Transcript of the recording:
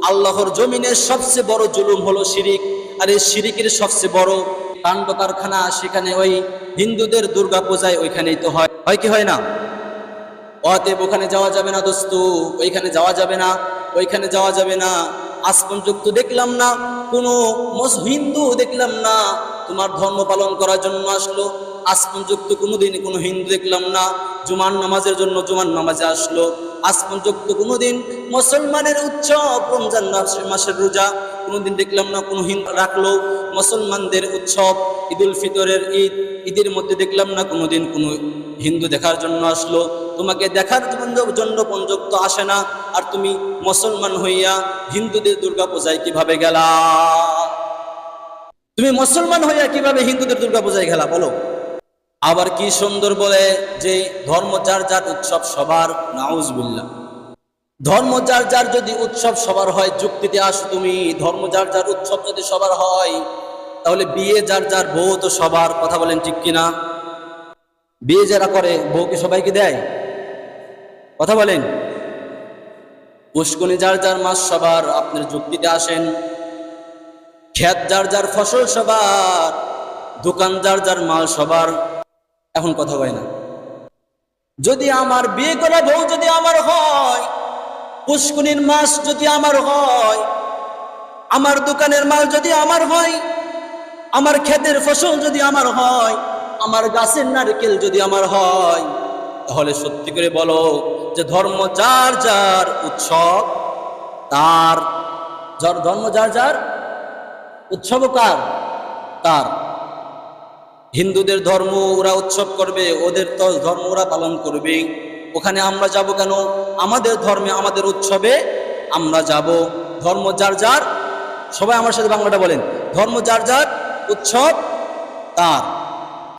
আল্লাহর জমিনের সবচেয়ে বড় জুলুম হলো শিরিক। আর এই শিরিকের সবচেয়ে বড় কাণ্ড কারখানা সেখানে ওই হিন্দুদের দুর্গা পূজায় ওইখানেই তো হয়, হয় কি হয় না? অতএব ওখানে যাওয়া যাবে না দোস্ত, ওইখানে যাওয়া যাবে না, ওইখানে যাওয়া যাবে না। আজ পর্যন্ত দেখলাম না কোনো হিন্দু, দেখলাম না তোমার ধর্ম পালন করার জন্য আসলো। আজ পর্যন্ত কোনোদিন কোনো হিন্দু দেখলাম না জুমার নামাজের জন্য জুমার নামাজে আসলো। আজ পর্যন্ত কোনোদিন মুসলমানের উৎসব রমজান মাসের রোজা কোনোদিন দেখলাম না কোনো হিন্দু রাখলো। মুসলমানদের উৎসব ঈদুল ফিতরের ঈদের মধ্যে দেখলাম না কোনোদিন কোনো হিন্দু দেখার জন্য আসলো। তোমাকে দেখার জন্য পর্যন্ত আসে না, আর তুমি মুসলমান হইয়া হিন্দুদের দুর্গা পূজায় কিভাবে গেলা? তুমি মুসলমান হইয়া কিভাবে হিন্দুদের দুর্গা পূজায় গেলা বলো? আবার কি সুন্দর বলে যে ধর্ম যার যার উৎসব সবার। নাউজুবিল্লাহ। ধর্ম যার যার যদি উৎসব সবার হয়, যুক্তিতে আসো তুমি, ধর্ম যার যার উৎসব যদি সবার হয়, তাহলে বিয়ে যার যার, বউ তো সবার। কথা বলেন ঠিক কিনা? বিয়ে যারা করে বউ কি সবাইকে দেয়? কথা বলেন। পুষ্করণী যার যার মাস সবার, আপনার যুক্তিতে আসেন। ক্ষেত যার যার ফসল সবার, দোকান যার যার মাল সবার। এখন কথা হয় না। যদি আমার বিয়ে করা বউ যদি আমার হয়, পুষ্করণীর মাস যদি আমার হয়, আমার দোকানের মাল যদি আমার হয়, আমার ক্ষেতের ফসল যদি আমার হয়, আমার গাছের নারকেল যদি আমার হয়, তাহলে সত্যি করে বলো যে ধর্ম যার যার উৎসব তার। ধর্ম যার যার উৎসব কার? তার। হিন্দুদের ধর্ম ওরা উৎসব করবে, ওদের তো ধর্ম ওরা পালন করবে। ওখানে আমরা যাব কেন? আমাদের ধর্মে আমাদের উৎসবে আমরা যাব। ধর্ম যার যার, সবাই আমার সাথে বাংলাটা বলেন, ধর্ম যার যার উৎসব তার।